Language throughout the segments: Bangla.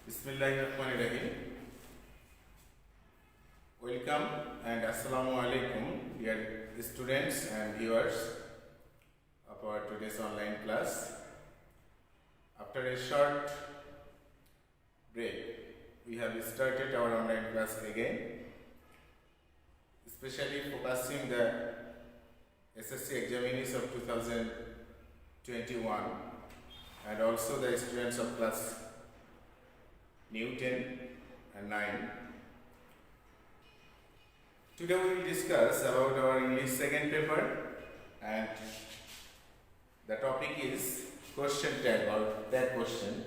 Bismillahirrahmanirrahim. Welcome and Assalamu alaikum, dear students and viewers of our today's online class. After a short break, we have started our online class again, especially focusing the SSC examinees of 2021 and also the students of class New 10 and 9. Today we will discuss about our English second paper, and the topic is question tag or tag question.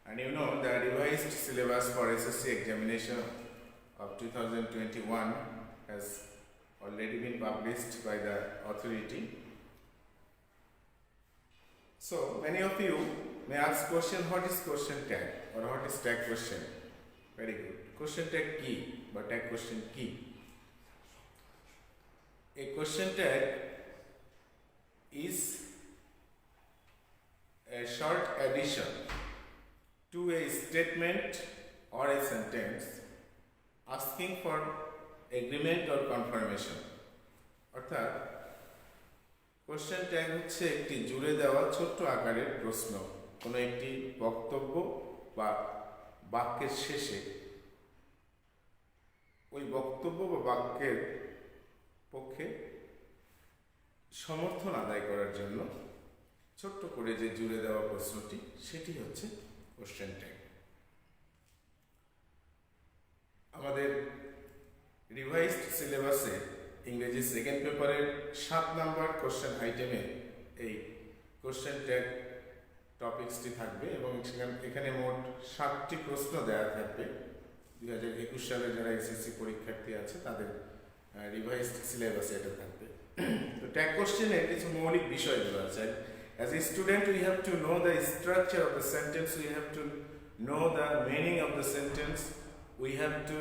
And you know the revised syllabus for SSC examination of 2021 has already been published by the authority. So many of you may ask question, what is question tag or what is tag question? Very good. Question tag key but tag question key. A question tag is a short addition to a statement or a sentence asking for agreement or confirmation. অর্থাৎ কোশ্চেন ট্যাগ হচ্ছে একটি জুড়ে দেওয়া ছোট্ট আকারের প্রশ্ন কোনো একটি বক্তব্য বা বাক্যের শেষে ওই বক্তব্য বা বাক্যের পক্ষে সমর্থন আদায় করার জন্য ছোট্ট করে যে জুড়ে দেওয়া প্রশ্নটি সেটি হচ্ছে কোশ্চেন ট্যাগ। আমাদের রিভাইজড সিলেবাসে ইংরেজি সেকেন্ড পেপারের 7 নম্বর কোশ্চেন আইটেমে এই কোশ্চেন ট্যাগ টপিকসটি থাকবে এবং এখানে মোট 7টি প্রশ্ন দেওয়া থাকবে। 2021 সালে যারা এসএসসি পরীক্ষার্থী আছে তাদের রিভাইজড সিলেবাসে এটা থাকবে। তো ট্যাগ কোশ্চেনের কিছু মৌলিক বিষয়গুলো আছে। As a student, we have to know the structure of the sentence, we have to know the meaning of the sentence, we have to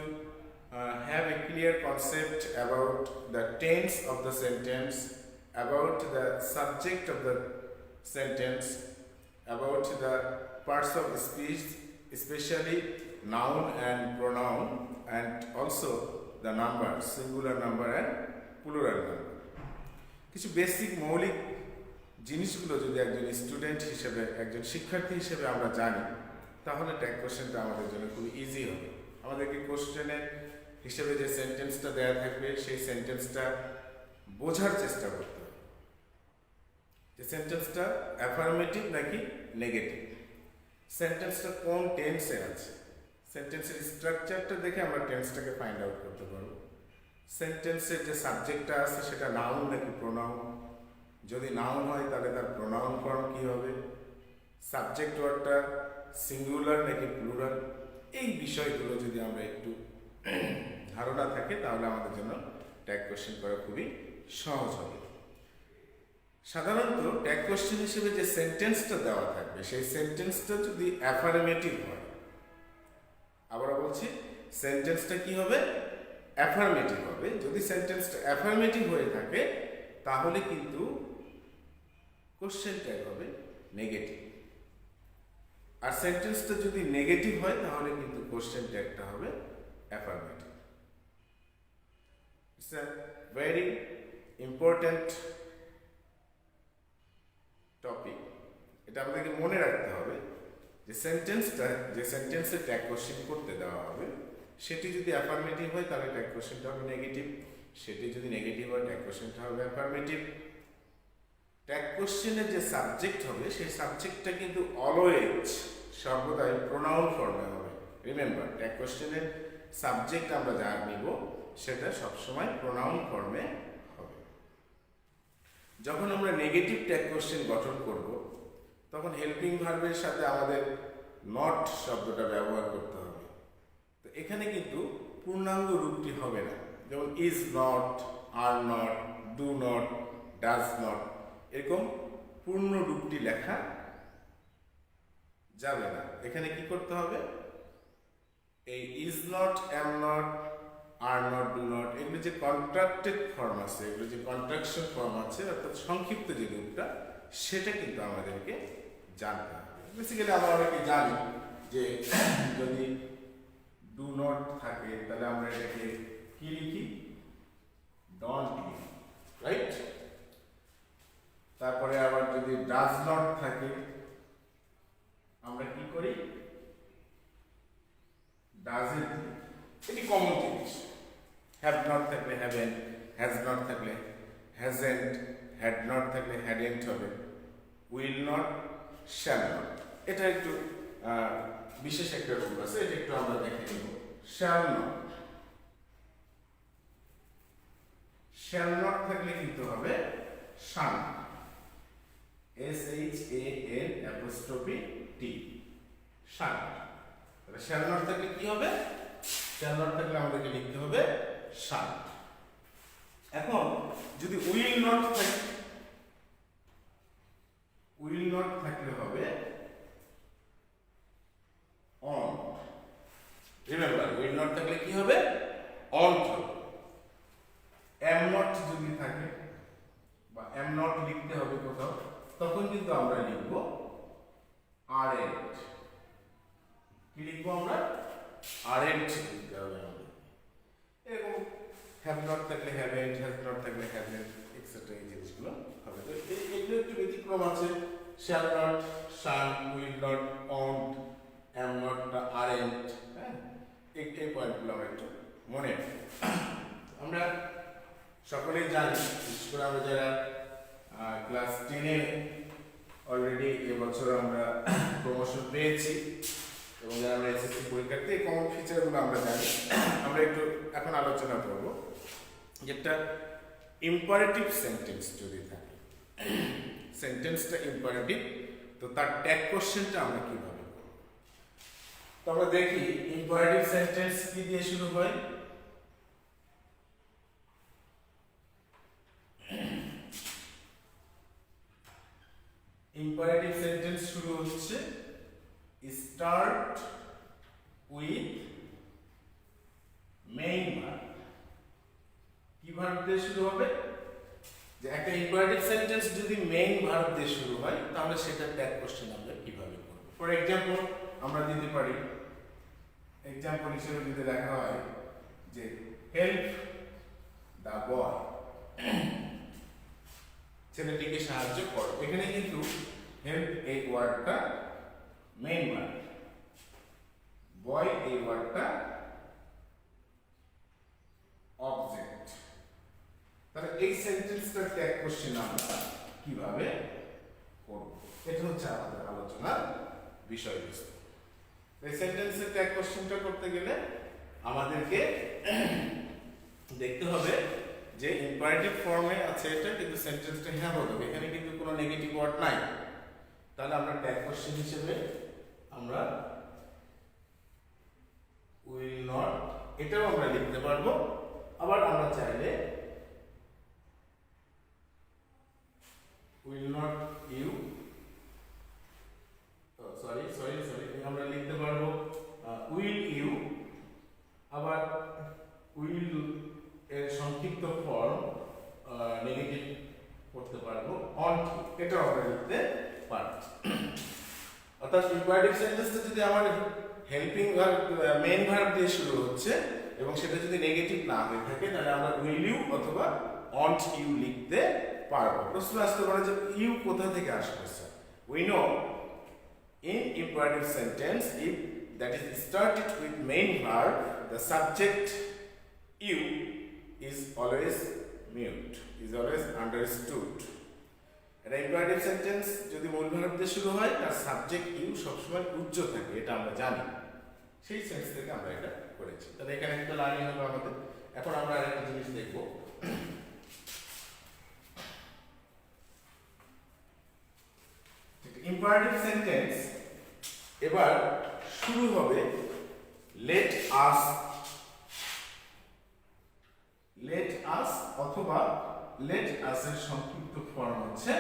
have a clear concept about the tense of the sentence, about the subject of the sentence, about the parts of speech, especially noun and pronoun, and also the numbers, singular number and plural number. কিছু বেসিক মৌলিক জিনিসগুলো যদি একজন স্টুডেন্ট হিসেবে একজন শিক্ষার্থী হিসেবে আমরা জানি তাহলে ট্যাগ কোশ্চেনটা আমাদের জন্য খুব ইজি হবে। আমাদেরকে কোশ্চেনের হিসেবে যে সেন্টেন্সটা দেওয়া থাকবে সেই সেন্টেন্সটা বোঝার চেষ্টা করতে হবে যে সেন্টেন্সটা অ্যাফার্মেটিভ নাকি নেগেটিভ, সেন্টেন্সটা কোন টেন্সে আছে, সেন্টেন্সের স্ট্রাকচারটা দেখে আমরা টেন্সটাকে ফাইন্ড আউট করতে পারবো। সেন্টেন্সের যে সাবজেক্টটা আছে সেটা নাউন নাকি প্রোনাউন, যদি নাউন হয় তাহলে তার প্রোনাউন ফর্ম কী হবে, সাবজেক্ট ওয়ার্ডটা সিঙ্গুলার নাকি প্লুরাল, এই বিষয়গুলো যদি আমরা একটু ধারণা থাকে তাহলে আমাদের জন্য ট্যাগ কোশ্চেন করা খুবই সহজ হবে। সাধারণত ট্যাগ কোশ্চেন হিসেবে যে সেন্টেন্সটা দেওয়া থাকবে সেই সেন্টেন্সটা যদি অ্যাফার্মেটিভ হয়, আবার বলছি সেন্টেন্সটা কি হবে, অ্যাফার্মেটিভ হবে। যদি সেন্টেন্সটা অ্যাফার্মেটিভ হয়ে থাকে তাহলে কিন্তু কোশ্চেন ট্যাগ হবে নেগেটিভ, আর সেন্টেন্সটা যদি নেগেটিভ হয় তাহলে কিন্তু কোশ্চেন ট্যাগটা হবে affirmative. It's a very important topic. এটা আমাদেরকে মনে রাখতে হবে যে সেন্টেন্সটা যে সেন্টেন্সে ট্যাগ কোশ্চেন করতে দেওয়া হবে সেটি যদি অ্যাফার্মেটিভ হয় তাহলে ট্যাগ কোশ্চেনটা হবে নেগেটিভ, সেটি যদি নেগেটিভ হয় ট্যাগ কোশ্চেনটা হবে অ্যাফার্মেটিভ। ট্যাগ কোশ্চেনের যে সাবজেক্ট হবে সেই সাবজেক্টটা কিন্তু অলওয়েজ সর্বদাই প্রোনাউন ফর্মে হবে। রিমেম্বার, ট্যাগ কোশ্চেনের সাবজেক্ট আমরা যা নিব সেটা সবসময় প্রোনাউন ফর্মে হবে। যখন আমরা নেগেটিভ ট্যাগ কোশ্চেন গঠন করব তখন হেল্পিং ভার্বের সাথে আমাদের নট শব্দটা ব্যবহার করতে হবে। তো এখানে কিন্তু পূর্ণাঙ্গ রূপটি হবে না, যেমন is not, are not, do not, does not, এরকম পূর্ণ রূপটি লেখা যাবে না। এখানে কি করতে হবে, এই is not, am not, are not, do not, এগুলো যে কন্ট্রাক্টেড ফর্ম আছে, এগুলো যে কন্ট্রাকশন ফর্ম আছে অর্থাৎ সংক্ষিপ্ত যে রূপটা সেটা কিন্তু আমাদেরকে জানতে হবে। বেসিক্যালি আমরা অনেকে জানি যে যদি ডু নট থাকে তাহলে আমরা এটাকে কি লিখি, ডন্ট লিখি, রাইট। তারপরে আবার যদি ডাজ নট থাকে আমরা কি করি, ডাজন্ট লিখি। এটি কমন জিনিস। হ্যাভ নট থাকলে হ্যাভেন্ট, হ্যাজ নট থাকলে হ্যাজেন্ট, হ্যাড নট থাকলে হ্যাডেন্ট হবে, উইল নট, শ্যাল নট। এটা একটু বিশেষ একটা রূপ আছে, এটা একটু আমরা দেখে নেব। শ্যাল নট, শ্যাল নট থাকলে কিন্তু হবে শান, SHAN', শান। তাহলে শ্যাল নট থাকলে কি হবে, শ্যাল নট থাকলে আমাদেরকে লিখতে হবে শান। এখন যদি উইল নট থাকে, উইল নট থাকলে হবে অন। রিমেম্বার, উইল নট থাকলে কি হবে, অন হবে। এম নট যদি থাকে বা এম নট লিখতে হবে কোথাও, তখন কিন্তু আমরা লিখব আরএন্ট। কি লিখবো আমরা, আরএন্ট লিখতে হবে আমাদের। এরকম হ্যাভ নট থাকলে হ্যাভেন্ট, হ্যাজ নট থাকলে হ্যাজেন্ট, এক্সেট্রা এই জিনিসগুলো হবে। তো এগুলো একটু ব্যতিক্রম আছে। Shall not, shan't, will not, won't, am not, aren't, হ্যাঁ, এই পয়েন্টগুলো আমরা একটু মনে রাখি। আমরা সকলেই জানি, বিশেষ করে আমরা যারা ক্লাস 10-এ অলরেডি এবছর আমরা প্রমোশন পেয়েছি এবং যারা আমরা এসএসসি পরীক্ষার্থী, এই কমন ফিচারগুলো আমরা জানি। আমরা একটু এখন আলোচনা করব যেটা ইম্পারেটিভ সেন্টেন্স যদি থাকে, সেন্টেন্সটা ইম্পারেটিভ, তো তার ট্যাগ কোশ্চেনটা আমরা কিভাবে করব। তো আমরা দেখি ইম্পারেটিভ সেন্টেন্স কি দিয়ে শুরু হয়। ইম্পারেটিভ সেন্টেন্স শুরু হচ্ছে স্টার্ট উইথ মেইন ভার্ব। কি ভার্ব দিয়ে শুরু হবে, যে একটা ইম্পারেটিভ সেন্টেন্স যদি মেইন ভার্ব দিয়ে শুরু হয় তাহলে সেটা ট্যাগ কোশ্চেন আমরা কিভাবে করব। ফর এক্সাম্পল আমরা দিতে পারি, এক্সাম্পল হিসেবে যদি লেখা হয় যে হেল্প দ্য বয়, ছেলেটিকে সাহায্য করো। এখানে কিন্তু হেল্প এই ওয়ার্ডটা মেইন ওয়ার্ড, বয় এই ওয়ার্ডটা অবজেক্ট। তাহলে এই সেন্টেন্সটা ট্যাগ কোশ্চেন আমরা কিভাবে করব, এটা হচ্ছে আমাদের আলোচনার বিষয়বস্তু। এই সেন্টেন্সের ট্যাগ কোশ্চেনটা করতে গেলে আমাদেরকে দেখতে হবে যে ইম্পারেটিভ ফর্মে আছে এটা, কিন্তু সেন্টেন্সটা হ্যাঁ হবে, এখানে কিন্তু কোনো নেগেটিভ ওয়ার্ড নাই। তাহলে আমরা ট্যাগ কোশ্চেন হিসেবে আমরা উইল নট, এটাও আমরা লিখতে পারবো। আবার আমরা চাইলে উইল নট ইউ, সরি আমরা লিখতে পারবো উইল ইউ। আবার উইল এর সংক্ষিপ্ত ফর্ম নেগেটিভ করতে পারবো অন, এটাও আমরা লিখতে পারবো। অর্থাৎ ইম্পারেটিভ সেন্টেন্সটা যদি আমার হেল্পিং ভার্ব, মেইন ভার্ব দিয়ে শুরু হচ্ছে এবং সেটা যদি নেগেটিভ না হয়ে থাকে, তাহলে আমরা উইল ইউ অথবা অন্ট ইউ লিখতে পারবো। প্রশ্ন আসতে পারে যে ইউ কোথা থেকে আসবে sir. We know in imperative sentence, if that is started with main verb, the subject you is always mute, is always understood. এটা imperative sentence যদি মূল ভার্ব দিয়ে শুরু হয় তার সাবজেক্ট ইউ সবসময় উচ্চ থাকে, এটা আমরা জানি। সেই সেন্স থেকে আমরা এটা করেছি। তাহলে এখানে একটা লার্নিং হলো আমাদের। এখন আমরা আরেকটা জিনিস দেখব, ইম্পারেটিভ সেন্টেন্স এবার শুরু হবে লেট আস, লেট আস অথবা লেট আস এর সংক্ষিপ্ত ফর্ম হচ্ছে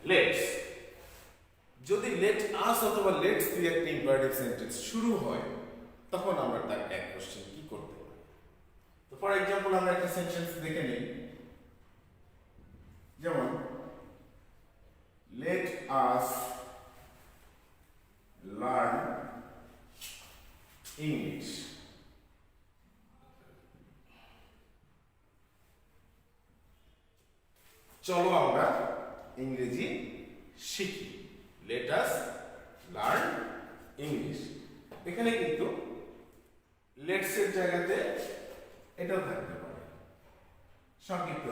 লেটস। যদি লেট আস অথবা লেটস দিয়ে একটা ইম্পারেটিভ সেন্টেন্স শুরু হয় তখন আমরা তার ট্যাগ কোশ্চেন কি করতে পারি। তো ফর এক্সাম্পল আমরা একটা সেন্টেন্স দেখে নিই, যেমন লেট আস লার্ন ইংলিশ। চলো আমরা ইংরেজি শিখি। Let us learn English. এখানে কিন্তু লেটস এর জায়গাতে এটাও থাকতে পারে, সংক্ষিপ্ত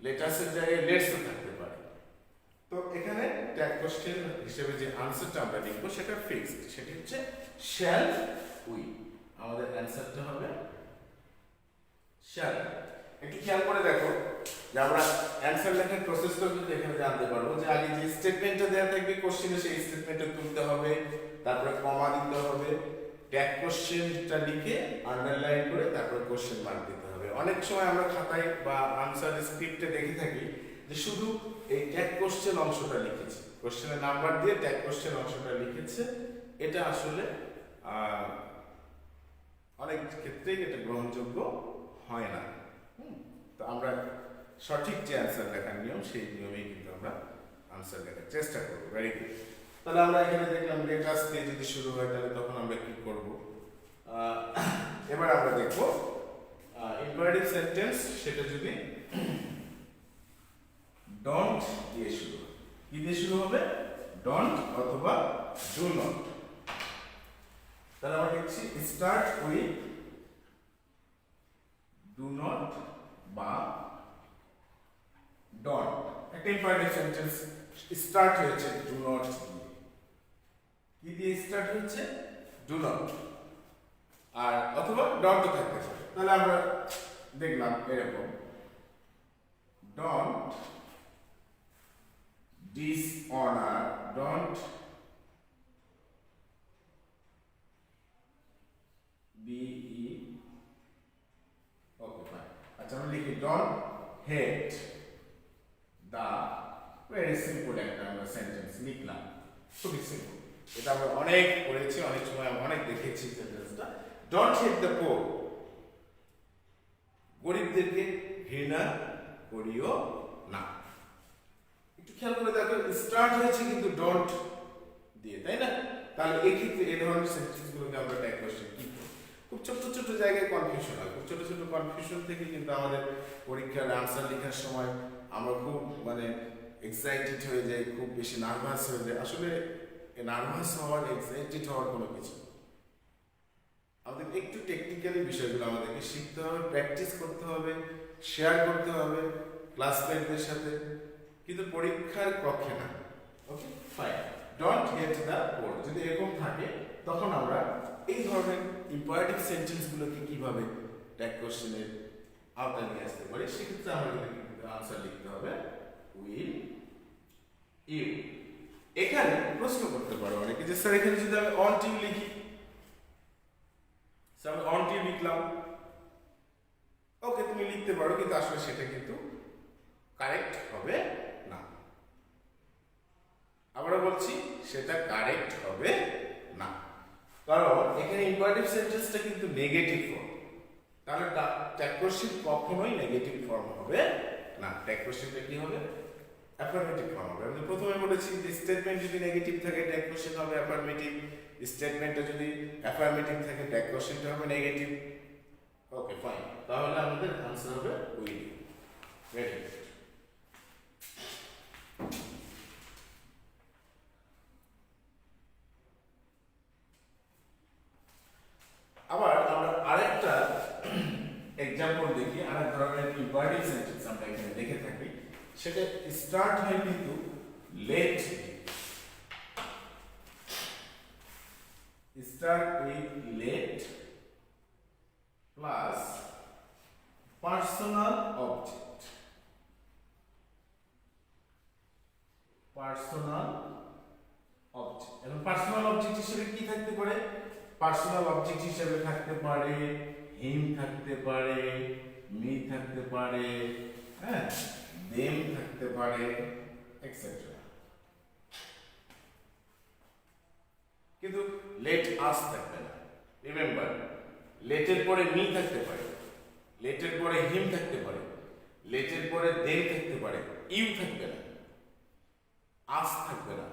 লেট আস এর জায়গায় লেটস ও থাকতে পারে। তো এখানে ট্যাগ কোশ্চেন হিসেবে যে আনসারটা আমরা লিখবো সেটা ফিক্সড, সেটা হচ্ছে শ্যাল উই। আমাদের অ্যান্সারটা হবে শ্যাল। একটু খেয়াল করে দেখো যে আমরা অ্যান্সার লেখার প্রসেসটাও কিন্তু এখানে জানতে পারবো যে আগে যে স্টেটমেন্টটা দেওয়া থাকবে কোশ্চেনে সেই স্টেটমেন্টটা তুলতে হবে, তারপরে কমা দিতে হবে, ট্যাগ কোশ্চেনটা লিখে আন্ডারলাইন করে তারপরে কোশ্চেন মার্ক দিতে হবে। অনেক সময় আমরা খাতায় বা আনসার স্ক্রিপ্টে দেখে থাকি যে শুধু এই ট্যাগ কোশ্চেন অংশটা লিখেছে, কোশ্চেনের নাম্বার দিয়ে ট্যাগ কোশ্চেন অংশটা লিখেছে। এটা আসলে অনেক ক্ষেত্রেই এটা গ্রহণযোগ্য হয় না। তো আমরা সঠিক যে অ্যান্সার লেখার নিয়ম সেই নিয়মেই কিন্তু আমরা আনসার লেখার চেষ্টা করবো। Very good. তাহলে আমরা এখানে দেখলাম লেট আস দিয়ে যদি শুরু হয় তাহলে তখন আমরা কি করব। এবার আমরা দেখব ইম্পারেটিভ সেন্টেন্স, সেটা যদি ডোন্ট দিয়ে শুরু হয়। কি দিয়ে শুরু হবে? ডোন্ট অথবা ডু নট। তাহলে আমরা লিখছি স্টার্ট উইথ ডু নট বা ডন্ট। একটা ইম্পারেটিভ সেন্টেন্স স্টার্ট হয়েছে ডু নট দিয়ে। কি দিয়ে স্টার্ট হচ্ছে? Do not. আর অথবা ডন্ট থাকতে পারে। তাহলে আমরা দেখলাম এরকম don't dishonour, don't die, okay fine. আচ্ছা আমরা লিখি don't hate the. Very simple একটা আমরা সেন্টেন্স লিখলাম, খুবই সিম্পল। এটা আমরা অনেক পড়েছি, অনেক সময় অনেক দেখেছি সেন্টেন্সটা। ডন্ট হেট দ্য পোর, গরিবদেরকে ঘৃণা করিও না। একটু খেয়াল করে দেখো স্টার্ট হয়েছে কিন্তু ডন্ট দিয়ে, তাই না? তাহলে এই ক্ষেত্রে এই ধরনের সেন্টেন্সগুলোকে আমরা ট্যাগ কোশ্চেন কি করব? খুব ছোট ছোট জায়গায় কনফিউশন হয়। খুব ছোট ছোট কনফিউশন থেকে কিন্তু আমাদের পরীক্ষার আনসার লেখার সময় আমরা খুব এক্সাইটেড হয়ে যাই, খুব বেশি নার্ভাস হয়ে যায়। আসলে নার্ভাস হওয়ার, এক্সাইটেড হওয়ার কোনো কিছু, আমাদের একটু টেকনিক্যালি বিষয়গুলো আমাদেরকে শিখতে হবে, প্র্যাকটিস করতে হবে, শেয়ার করতে হবে ক্লাসমেটদের সাথে, কিন্তু পরীক্ষার কক্ষে না। Okay fine. Don't hate the poor যদি এরকম থাকে তখন আমরা এই ধরনের ইম্পারেটিভ সেন্টেন্সগুলোকে কিভাবে ট্যাগ কোশ্চেনের আওতায় নিয়ে আসতে পারি, সেক্ষেত্রে আমাদের কিন্তু আনসার লিখতে হবে উইল ইউ। এখানে প্রশ্ন করতে পারো অনেকে যে স্যার এখানে যদি আমি অন টিউ লিখি, স্যার আমি অন টিউ লিখলাম, ওকে তুমি লিখতে পারো, কিন্তু আসলে সেটা কিন্তু কারেক্ট হবে না। আমরা বলছি সেটা কারেক্ট হবে না, কারণ এখানে ইম্পারেটিভ সেন্টেন্সটা কিন্তু নেগেটিভ ফর্ম। তাহলে ট্যাগ কোশ্চেন কখনোই নেগেটিভ ফর্ম হবে না। ট্যাগ কোশ্চেনটা কি হবে? অ্যাফার্মেটিভ ফর্ম হবে। আমি প্রথমে বলেছি যে স্টেটমেন্ট যদি নেগেটিভ থাকে ট্যাগ কোশ্চেন হবে অ্যাফার্মেটিভ, স্টেটমেন্টটা যদি অ্যাফার্মেটিভ থাকে ট্যাগ কোশ্চেনটা হবে নেগেটিভ। Okay fine. তাহলে আমাদের আনসার হবে উইল। Very good. আবার আমরা আরেকটা এক্সাম্পল দেখি, আরেক ধরনের ইম্পারেটিভ সেন্টেন্স আমরা এখানে দেখে থাকি। সেটা স্টার্ট হয় কিন্তু let, start with let plus personal object. Personal object, এখন পার্সোনাল অবজেক্ট হিসেবে কি থাকতে পারে? পার্সোনাল অবজেক্ট হিসেবে থাকতে পারে হিম, থাকতে পারে মি, থাকতে পারে হ্যাঁ দেম, থাকতে পারে এটসেট্রা। কিন্তু লেট আস থাকবে না। রিমেম্বার, লেটের পরে মি থাকতে পারে, লেটের পরে হিম থাকতে পারে, লেটের পরে দেম থাকতে পারে, ইউ থাকবে না, আস থাকবে না।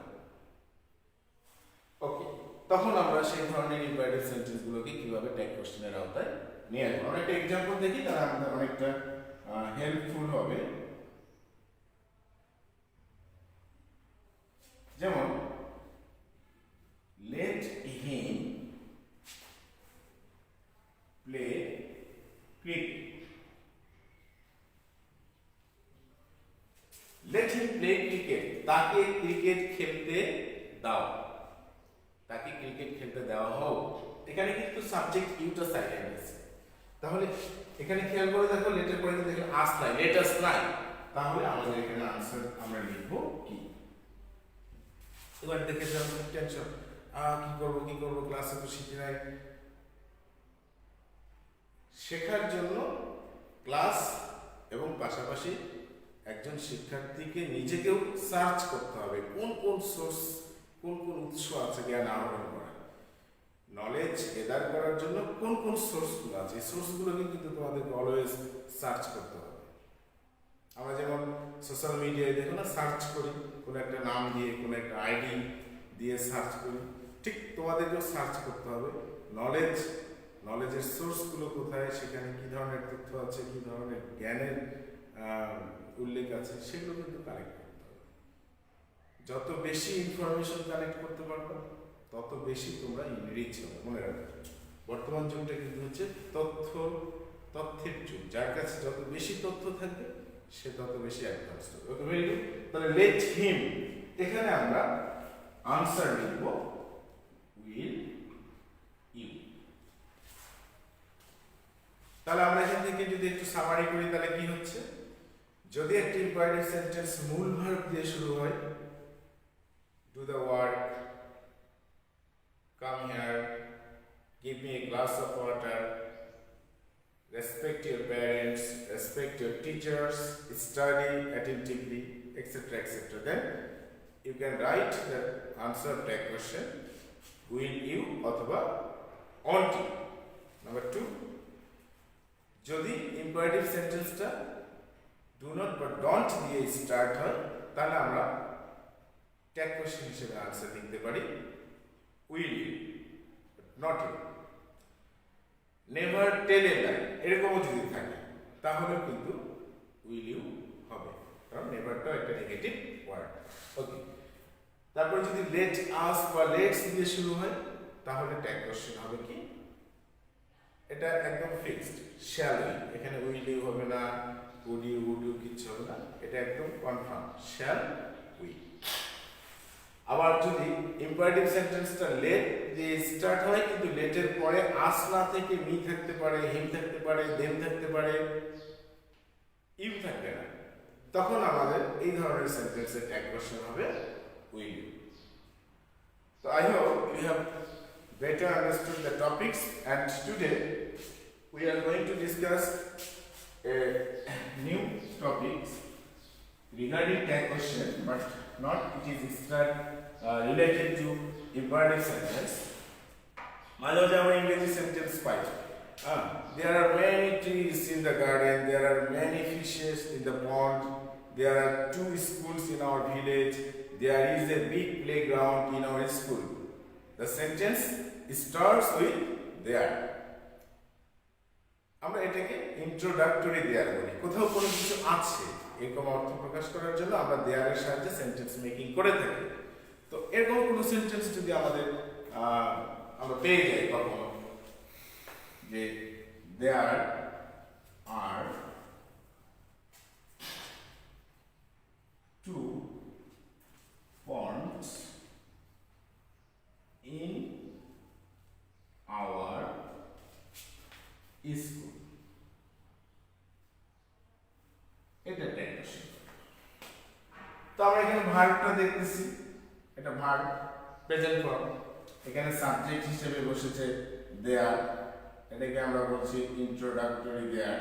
ওকে, তখন আমরা সেই ধরনের ইম্পারেটিভ সেন্টেন্সগুলোকে কিভাবে ট্যাগ কোশ্চেনের আওতায় নিয়ে আসবো। আমরা একটা এক্সাম্পল দেখি, তাহলে আমাদের অনেকটা হেল্পফুল হবে। যেমন let him play cricket. Let him play cricket. তাকে ক্রিকেট খেলতে দাও, তাকে ক্রিকেট খেলতে দেওয়া হোক। এখানে কিন্তু সাবজেক্ট ইউটা সাইলেন্ট আছে, তাহলে এখানে খেয়াল করে দেখো লেটের পরে কিন্তু এখানে আস নাই, লেট আস নাই, তাহলে আমাদের এখানে আনসার আমরা লিখবো কি। এবার দেখে যাবো টেনশন, কি করব ক্লাসে তো শিখি নাই। শেখার জন্য ক্লাস এবং পাশাপাশি একজন শিক্ষার্থীকে নিজেকেও সার্চ করতে হবে, কোন কোন সোর্স, কোন কোন উৎস আছে জ্ঞান আহরণ করার, নলেজ গেদার করার জন্য কোন কোন সোর্সগুলো আছে, এই সোর্সগুলোকে কিন্তু তোমাদেরকে অলওয়েজ সার্চ করতে হবে। আমরা যেমন সোশ্যাল মিডিয়ায় দেখো না, সার্চ করি কোনো একটা নাম দিয়ে, কোনো একটা আইডি দিয়ে সার্চ করি, ঠিক তোমাদেরকেও সার্চ করতে হবে নলেজের সোর্সগুলো কোথায়, সেখানে কি ধরনের তথ্য আছে, কি ধরনের জ্ঞানের উল্লেখ আছে, সেগুলো কিন্তু কালেক্ট করতে হবে। যত বেশি ইনফরমেশন কালেক্ট করতে পারবে তত বেশি তোমরা রিচ হবে। মনে রাখবে বর্তমান যুগটা কিন্তু হচ্ছে তথ্যের যুগ, যার কাছে যত বেশি তথ্য থাকবে সে তত বেশি অ্যাডভান্স হবে। ওকে, ভেরি গুড। তাহলে লেট হিম, এখানে আমরা আনসার লিখব উইল ইউ। তাহলে আমরা এখান থেকে যদি একটু সামারি করি তাহলে কি হচ্ছে, যদি একটি ইম্পারেটিভ সেন্টেন্স মূল ভার্ব দিয়ে শুরু হয়, do the work, come here, give me a glass of water, respect your parents, respect your teachers, study attentively, etc., etc. Then you can write the answer of that question, will you অথবা won't you. Number 2, যদি imperative সেন্টেন্সটা do not বা don't দিয়ে স্টার্ট হয়, তাহলে আমরা ট্যাগ কোশ্চেন হিসেবে আনসার লিখতে পারি will you, not you. Never tell a lie, এরকমও যদি থাকে তাহলে কিন্তু উইল ইউ হবে, কারণ নেভারটা একটা নেগেটিভ ওয়ার্ড। ওকে, তারপর যদি লেট আস বা লেটস দিয়ে শুরু হয় তাহলে ট্যাগ কোশ্চেন হবে কি, এটা একদম ফিক্সড, শ্যাল উই, এখানে উইল ইউ হবে না, উড ইউ কিছু হবে না, এটা একদম কনফার্ম, শ্যাল উই। আবার যদি ইম্পারেটিভ সেন্টেন্সটা লেট দিয়ে স্টার্ট হয় কিন্তু লেটের পরে আস না থেকে মি থাকতে পারে, হিম থাকতে পারে, দেম থাকতে পারে, ইউ থাকবে না, তখন আমাদের এই ধরনের সেন্টেন্সের ট্যাগ কোশ্চেন হবে will you. So I hope you have better understood the topics, and today we are going to discuss a new topic regarding tag question, but not it is related to imperative sentence. মাঝে মাঝে আমরা ইংরেজি sentence pi, there are many trees in the garden, there are many fishes in the pond, there are 2 schools in our village, there is a big playground in our school. The sentence starts with there. আমরা এটাকে ইন্ট্রোডাক্টরি দেয়ার বলি। কোথাও কোনো কিছু আছে এরকম অর্থ প্রকাশ করার জন্য আমরা দেয়ারের সাহায্যে সেন্টেন্স মেকিং করে থাকি। তো এরকম কোনো সেন্টেন্স যদি আমাদের আমরা পেয়ে যাই কখনো, যে দেয়ার আর 2 ponds in our school, এটা ট্যাগ কোশ্চেন। তো আমরা এখানে ভার্বটা দেখতেছি, এটা ভার্ব প্রেজেন্ট ফর্ম, এখানে সাবজেক্ট হিসেবে বসেছে দেয়ার, এটাকে আমরা বলছি ইন্ট্রোডাক্টরি দেয়ার।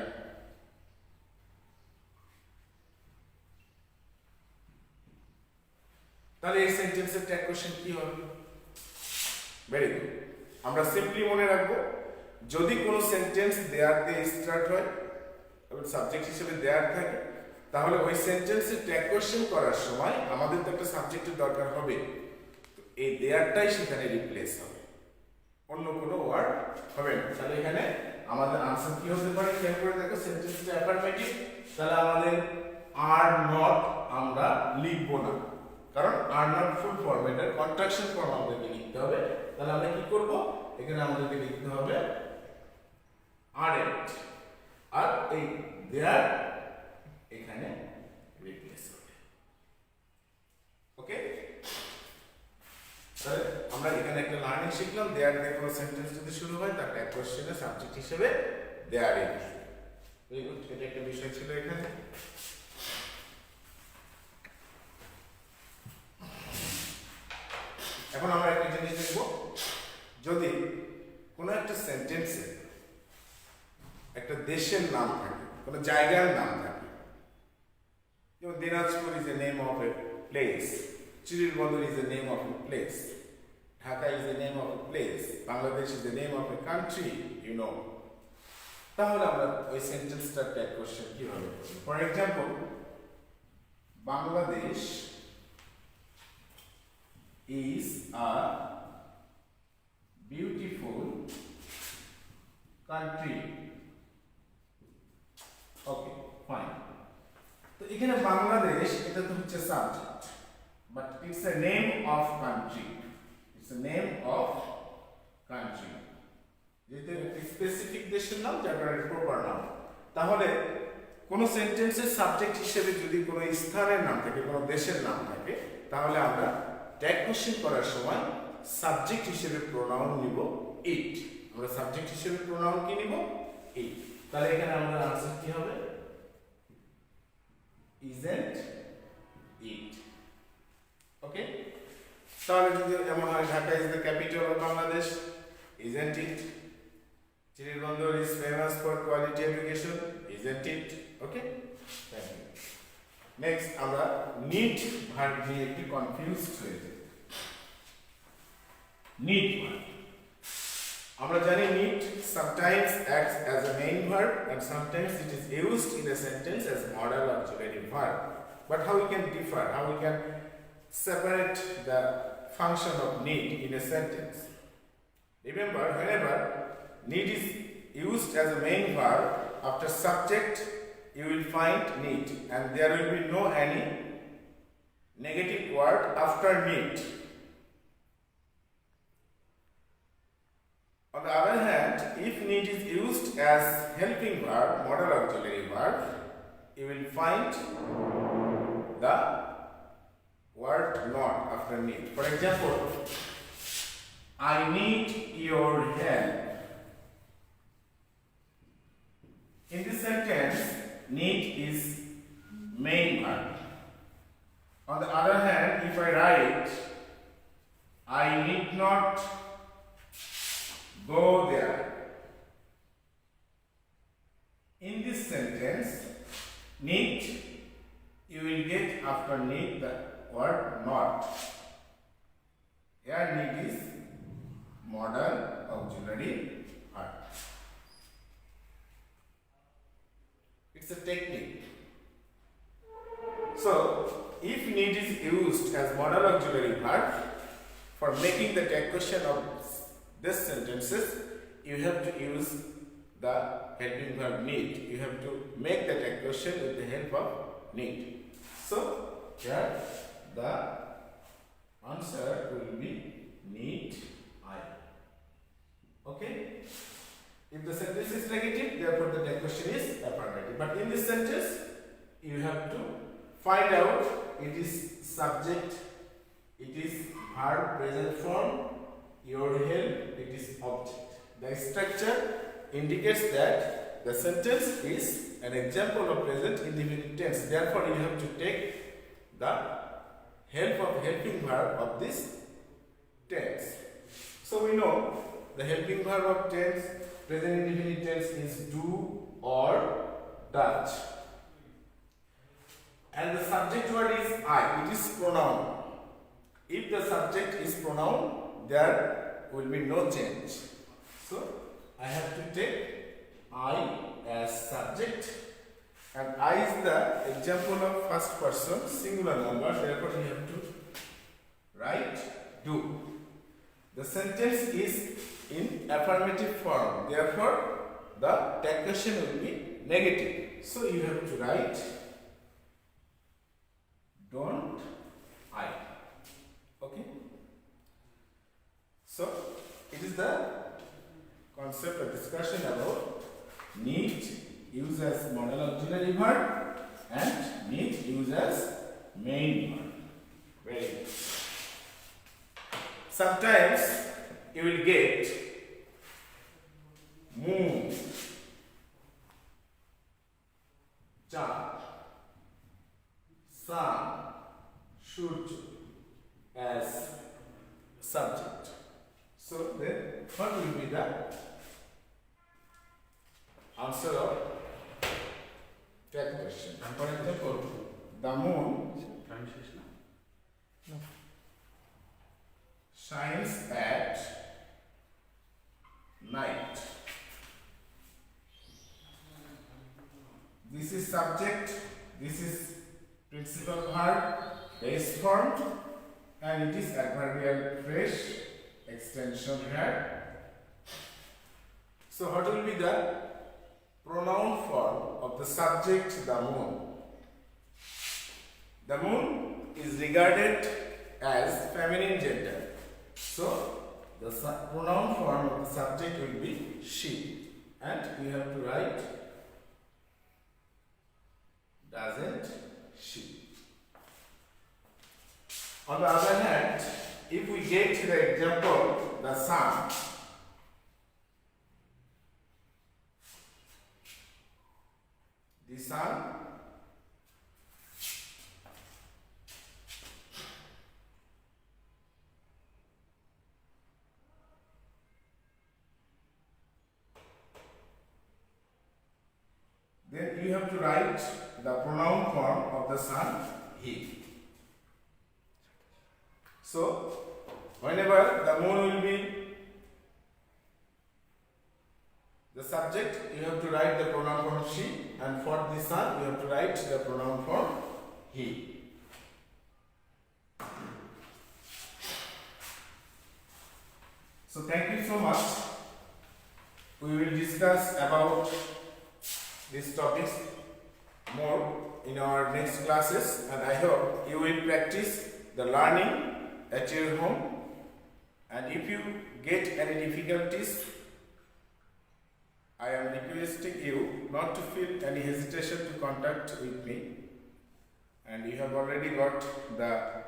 তাহলে এই সেন্টেন্সের ট্যাগ কোশ্চেন কি হবে? ভেরি গুড, আমরা সিম্পলি মনে রাখবো যদি কোনো সেন্টেন্স দেয়ার দিয়ে স্টার্ট হয় এবং সাবজেক্ট হিসেবে দেয়ার থাকে, তাহলে ওই সেন্টেন্সের ট্যাগ কোশ্চেন করার সময় আমাদের তো একটা সাবজেক্টের দরকার হবে, তো এই দেয়ারটাই সেখানে রিপ্লেস হবে। অন্য কোনো ওয়ার্ড হবে না। তাহলে এখানে আমাদের আনসার কি হতে পারে খেয়াল করে দেখো, সেন্টেন্সটা অ্যাফারমেটিভ, তাহলে আমাদের আর নট আমরা লিখবো না, কারণ আর নট ফুল ফর্ম, এটা কন্ট্রাকশন ফর্ম আমাদেরকে লিখতে হবে। তাহলে আমরা কি করব, এখানে আমাদেরকে লিখতে হবে আরএন্ট, আর এই দেয়ার এখানে রিপ্লেস হবে। ওকে, তাহলে আমরা এখানে একটা লার্নিং শিখলাম, দেয়ার দিয়ে কোনো সেন্টেন্স যদি শুরু হয় তার ট্যাগ কোশ্চেনের সাবজেক্ট হিসেবে দেয়ার ইন। ভেরি গুড, এটা একটা বিষয় ছিল এখানে। এখন আমরা একটা জিনিস দেখব, যদি কোনো একটা সেন্টেন্সে একটা দেশের নাম থাকে, কোনো জায়গার নাম থাকে, যেমন Dinajpur is a name of a place, Chirirbandar is a name of a place, Dhaka is a name of a place, Bangladesh is a name of a country, you know, তাহলে আমরা ওই সেন্টেন্সটার ট্যাগ কোশ্চেন কিভাবে করব? For example, Bangladesh is a beautiful country. Okay, fine. তো এখানে বাংলাদেশ এটা তো হচ্ছে subject, but it's a name of country, it's a name of country, যেটা একটা স্পেসিফিক দেশের নাম, যার প্রপার নাম। তাহলে কোন সেন্টেন্সের সাবজেক্ট হিসেবে যদি কোনো স্থানের নাম থাকে, কোনো দেশের নাম থাকে, তাহলে আমরা ট্যাগ কোশ্চেন করার সময় সাবজেক্ট হিসেবে প্রোনাউন নিব ইট। আমরা সাবজেক্ট হিসেবে প্রোনাউন কি নিব? ইট। তাহলে এখানে আমাদের আনসার কি হবে? Isn't it. ওকে, তাহলে যদি এমন হয় Dhaka is the capital of Bangladesh, isn't it. Chirirbandar is famous for quality education, isn't it. Okay, thank you. Next আমরা নিড ভার্ব নিয়ে একটু কনফিউজড হয়ে যাই। নিড ভার্ব, আমরা জানি need sometimes acts as a main verb and sometimes it is used in a sentence as modal auxiliary verb. But how we can differ, how we can separate the function of need in a sentence? Remember, whenever need is used as a main verb, after subject you will find need and there will be no any negative word after need. On the other hand, if need is used as helping verb, modal auxiliary verb, you will find the word not after need. For example, I need your help. In this sentence, need is main verb. On the other hand, if I write, I need not go there. In this sentence, need, you will get after need the word not. Here need is modal auxiliary verb. It's a technique. So, if need is used as modal auxiliary verb for making the tag question of this sentences, you have to use the helping verb need. You have to make the tag question with the help of need. So, here the answer will be need I. Okay? If the sentence is negative, therefore the tag question is affirmative. But in this sentence, you have to find out it is subject, it is verb present form, your help, it is object. The structure indicates that the sentence is an example of present indefinite tense. Therefore, you have to take the help of helping verb of this tense. So we know the helping verb of tense, present indefinite tense, is do or does. And the subject word is I, it is pronoun. If the subject is pronoun, there will be no change. So I have to take I as subject, and I is the example of first person singular number, therefore we have to write do. The sentence is in affirmative form. Therefore, the tag question will be negative. So you have to write don't I. Okay. So it is the concept of discussion about need use as modal auxiliary verb and need use as main verb. Very good. Sometimes you will get moon, chand, sun, surya as subject. So then what will be the answer of that question? For example, the moon shines at night. This is subject, this is principal verb, base form, and it is adverbial phrase, extension here. So what will be the pronoun form of the subject, the moon? The moon is regarded as feminine gender. So the pronoun form of the subject will be she, and we have to write doesn't she. On the other hand, if we get to the example, the sun, the sun then you have to write the pronoun form of the sun, he. So, whenever the moon will be the subject, you have to write the pronoun form she, and for the sun, you have to write the pronoun form he. So, thank you so much. We will discuss about these topics more in our next classes, and I hope you will practice the learning at your home. And if you get any difficulties, I am requesting you not to feel any hesitation to contact with me. And you have already got the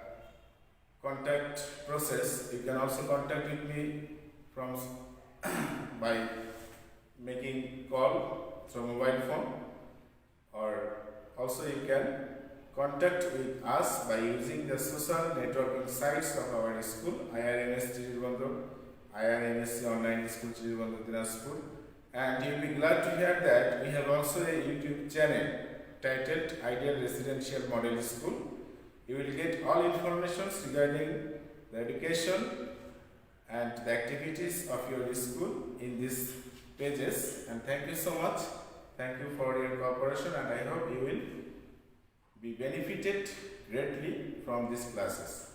contact process. You can also contact with me from by making call through mobile phone, or also you can contact with us by using the social networking sites of our school, IRMS Chiribandhu, IRMSC Online School Chiribandhu Dinajpur. And you'll be glad to hear that we have also a YouTube channel titled Ideal Residential Model School. You will get all information regarding the education and the activities of your school in these pages. And thank you so much. Thank you for your cooperation, and I hope you will be benefited greatly from these classes.